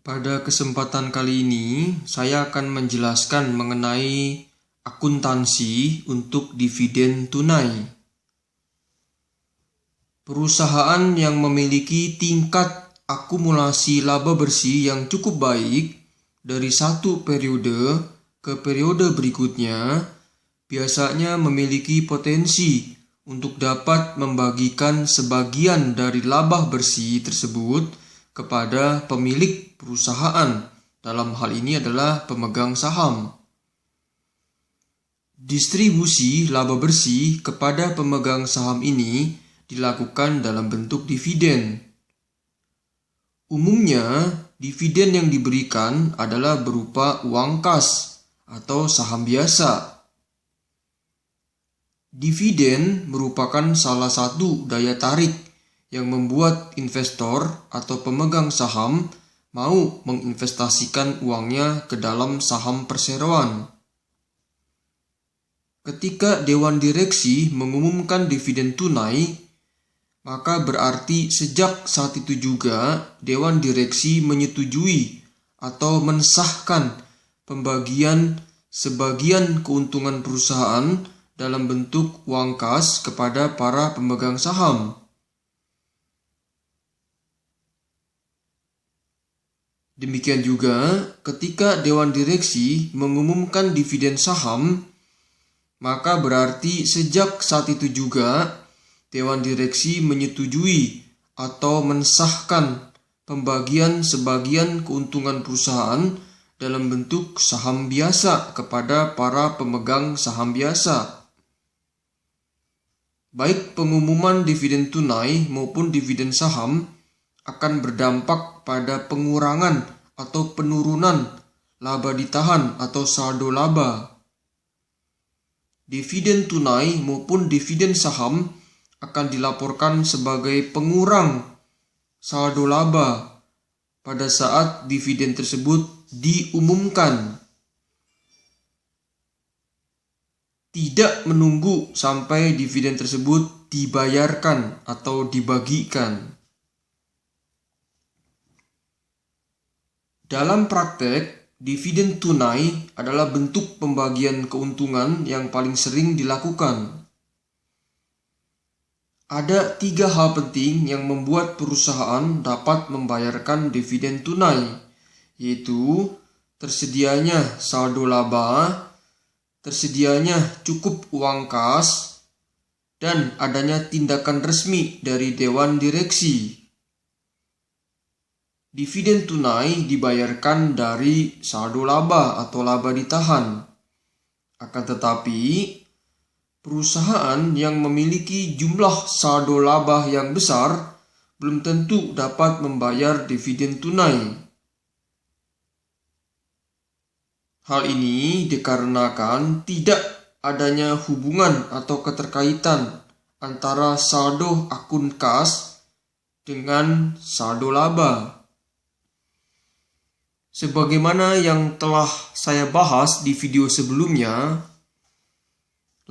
Pada kesempatan kali ini, saya akan menjelaskan mengenai akuntansi untuk dividen tunai. Perusahaan yang memiliki tingkat akumulasi laba bersih yang cukup baik dari satu periode ke periode berikutnya biasanya memiliki potensi untuk dapat membagikan sebagian dari laba bersih tersebut kepada pemilik perusahaan, dalam hal ini adalah pemegang saham. Distribusi laba bersih kepada pemegang saham ini dilakukan dalam bentuk dividen. Umumnya, dividen yang diberikan adalah berupa uang kas atau saham biasa. Dividen merupakan salah satu daya tarik yang membuat investor atau pemegang saham mau menginvestasikan uangnya ke dalam saham perseroan. Ketika Dewan Direksi mengumumkan dividen tunai, maka berarti sejak saat itu juga Dewan Direksi menyetujui atau mensahkan pembagian sebagian keuntungan perusahaan dalam bentuk uang kas kepada para pemegang saham. Demikian juga ketika Dewan Direksi mengumumkan dividen saham, maka berarti sejak saat itu juga Dewan Direksi menyetujui atau mensahkan pembagian sebagian keuntungan perusahaan dalam bentuk saham biasa kepada para pemegang saham biasa. Baik pengumuman dividen tunai maupun dividen saham akan berdampak pada pengurangan atau penurunan laba ditahan atau saldo laba. Dividen tunai maupun dividen saham akan dilaporkan sebagai pengurang saldo laba pada saat dividen tersebut diumumkan. Tidak menunggu sampai dividen tersebut dibayarkan atau dibagikan. Dalam praktek, dividen tunai adalah bentuk pembagian keuntungan yang paling sering dilakukan. Ada 3 hal penting yang membuat perusahaan dapat membayarkan dividen tunai, yaitu tersedianya saldo laba, tersedianya cukup uang kas, dan adanya tindakan resmi dari Dewan Direksi. Dividen tunai dibayarkan dari saldo laba atau laba ditahan. Akan tetapi, perusahaan yang memiliki jumlah saldo laba yang besar belum tentu dapat membayar dividen tunai. Hal ini dikarenakan tidak adanya hubungan atau keterkaitan antara saldo akun kas dengan saldo laba. Sebagaimana yang telah saya bahas di video sebelumnya,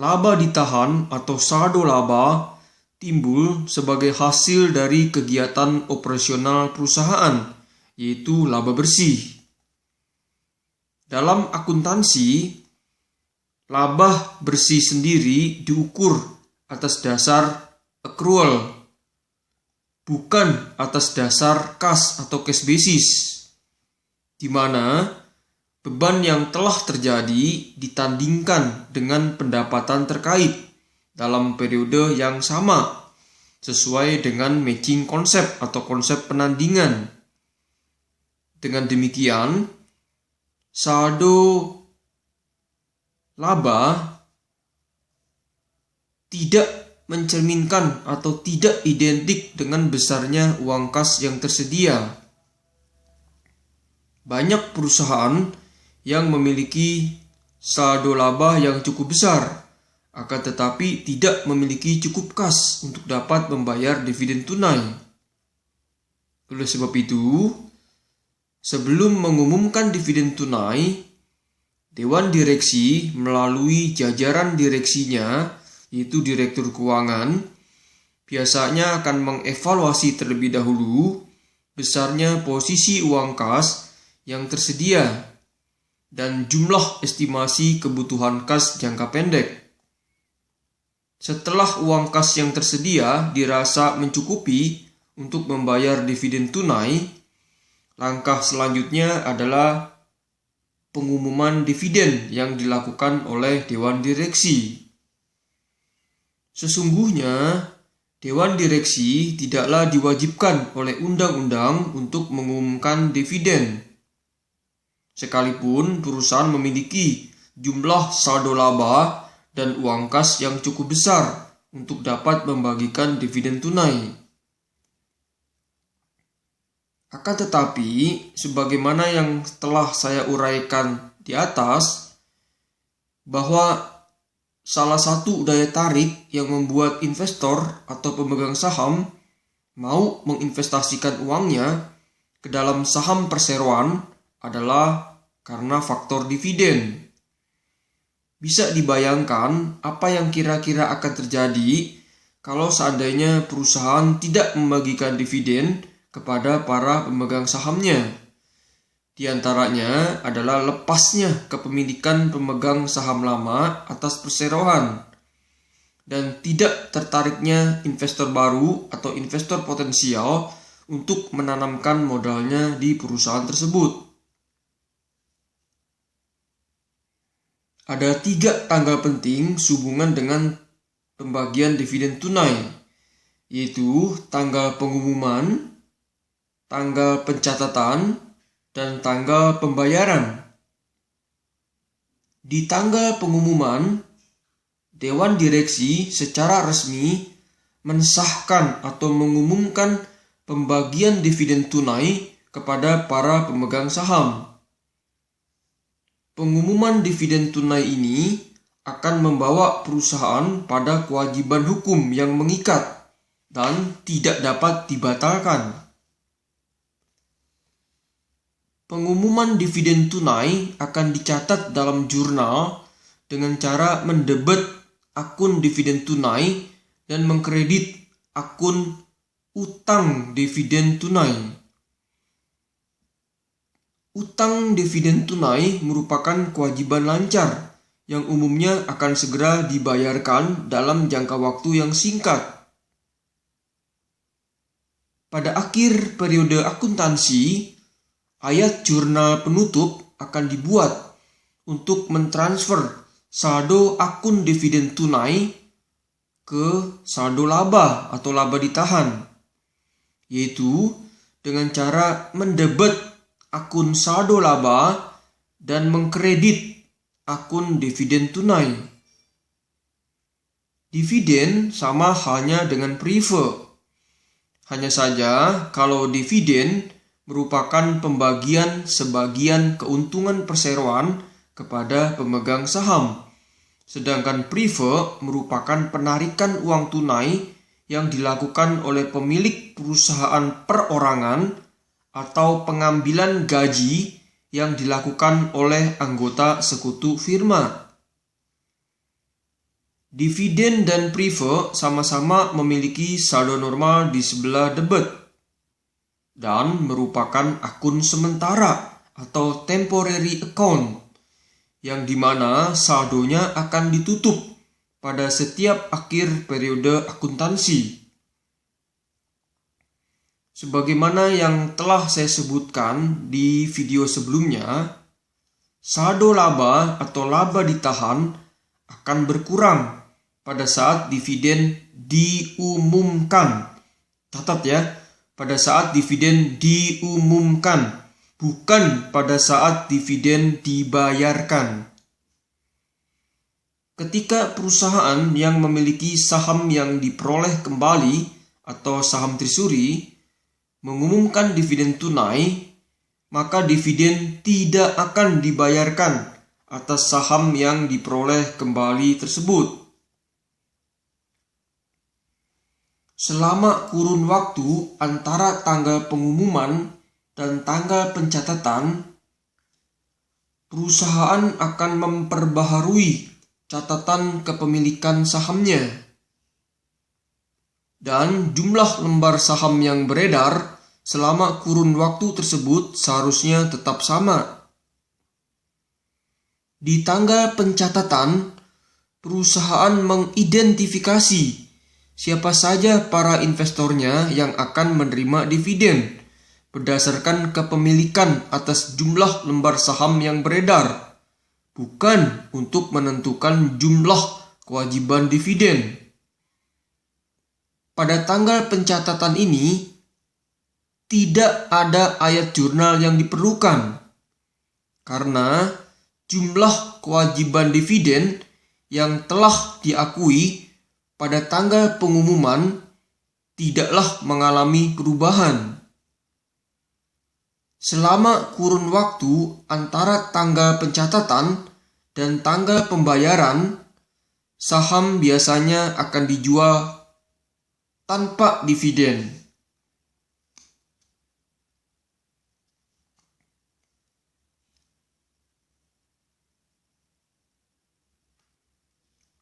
laba ditahan atau saldo laba timbul sebagai hasil dari kegiatan operasional perusahaan, yaitu laba bersih. Dalam akuntansi, laba bersih sendiri diukur atas dasar accrual, bukan atas dasar kas atau cash basis, di mana beban yang telah terjadi ditandingkan dengan pendapatan terkait dalam periode yang sama sesuai dengan matching konsep atau konsep penandingan. Dengan demikian, saldo laba tidak mencerminkan atau tidak identik dengan besarnya uang kas yang tersedia. Banyak perusahaan yang memiliki saldo laba yang cukup besar, akan tetapi tidak memiliki cukup kas untuk dapat membayar dividen tunai. Oleh sebab itu, sebelum mengumumkan dividen tunai, Dewan Direksi melalui jajaran direksinya, yaitu Direktur Keuangan, biasanya akan mengevaluasi terlebih dahulu besarnya posisi uang kas yang tersedia dan jumlah estimasi kebutuhan kas jangka pendek. Setelah uang kas yang tersedia dirasa mencukupi untuk membayar dividen tunai, langkah selanjutnya adalah pengumuman dividen yang dilakukan oleh Dewan Direksi. Sesungguhnya, Dewan Direksi tidaklah diwajibkan oleh undang-undang untuk mengumumkan dividen. Sekalipun perusahaan memiliki jumlah saldo laba dan uang kas yang cukup besar untuk dapat membagikan dividen tunai. Akan tetapi, sebagaimana yang telah saya uraikan di atas, bahwa salah satu daya tarik yang membuat investor atau pemegang saham mau menginvestasikan uangnya ke dalam saham perseroan adalah karena faktor dividen. Bisa dibayangkan apa yang kira-kira akan terjadi kalau seandainya perusahaan tidak membagikan dividen kepada para pemegang sahamnya. Di antaranya adalah lepasnya kepemilikan pemegang saham lama atas perseroan dan tidak tertariknya investor baru atau investor potensial untuk menanamkan modalnya di perusahaan tersebut. Ada 3 tanggal penting sehubungan dengan pembagian dividen tunai, yaitu tanggal pengumuman, tanggal pencatatan, dan tanggal pembayaran. Di tanggal pengumuman, Dewan Direksi secara resmi mensahkan atau mengumumkan pembagian dividen tunai kepada para pemegang saham. Pengumuman dividen tunai ini akan membawa perusahaan pada kewajiban hukum yang mengikat dan tidak dapat dibatalkan. Pengumuman dividen tunai akan dicatat dalam jurnal dengan cara mendebet akun dividen tunai dan mengkredit akun utang dividen tunai. Utang dividen tunai merupakan kewajiban lancar yang umumnya akan segera dibayarkan dalam jangka waktu yang singkat. Pada akhir periode akuntansi, ayat jurnal penutup akan dibuat untuk mentransfer saldo akun dividen tunai ke saldo laba atau laba ditahan, yaitu dengan cara mendebet akun saldo laba dan mengkredit akun dividen tunai. Dividen sama halnya dengan preferred. Hanya saja kalau dividen merupakan pembagian sebagian keuntungan perseroan kepada pemegang saham, sedangkan preferred merupakan penarikan uang tunai yang dilakukan oleh pemilik perusahaan perorangan atau pengambilan gaji yang dilakukan oleh anggota sekutu firma. Dividen dan preferred sama-sama memiliki saldo normal di sebelah debit dan merupakan akun sementara atau temporary account yang dimana saldonya akan ditutup pada setiap akhir periode akuntansi. Sebagaimana yang telah saya sebutkan di video sebelumnya, saldo laba atau laba ditahan akan berkurang pada saat dividen diumumkan. Catat ya, pada saat dividen diumumkan, bukan pada saat dividen dibayarkan. Ketika perusahaan yang memiliki saham yang diperoleh kembali atau saham treasury mengumumkan dividen tunai, maka dividen tidak akan dibayarkan atas saham yang diperoleh kembali tersebut. Selama kurun waktu antara tanggal pengumuman dan tanggal pencatatan, perusahaan akan memperbaharui catatan kepemilikan sahamnya. Dan jumlah lembar saham yang beredar selama kurun waktu tersebut seharusnya tetap sama. Di tanggal pencatatan, perusahaan mengidentifikasi siapa saja para investornya yang akan menerima dividen berdasarkan kepemilikan atas jumlah lembar saham yang beredar, bukan untuk menentukan jumlah kewajiban dividen. Pada tanggal pencatatan ini, tidak ada ayat jurnal yang diperlukan, karena jumlah kewajiban dividen yang telah diakui pada tanggal pengumuman tidaklah mengalami perubahan. Selama kurun waktu antara tanggal pencatatan dan tanggal pembayaran, saham biasanya akan dijual tanpa dividen.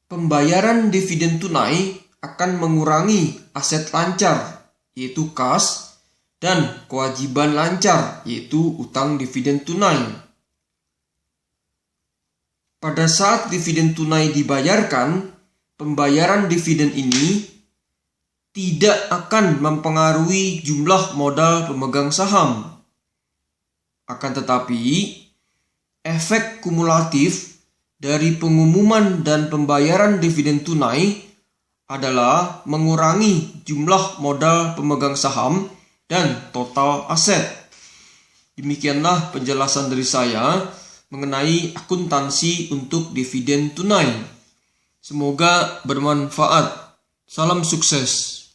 Pembayaran dividen tunai akan mengurangi aset lancar, yaitu kas, dan kewajiban lancar, yaitu utang dividen tunai. Pada saat dividen tunai dibayarkan, pembayaran dividen ini tidak akan mempengaruhi jumlah modal pemegang saham. Akan tetapi, efek kumulatif dari pengumuman dan pembayaran dividen tunai adalah mengurangi jumlah modal pemegang saham dan total aset. Demikianlah penjelasan dari saya mengenai akuntansi untuk dividen tunai. Semoga bermanfaat. Salam sukses.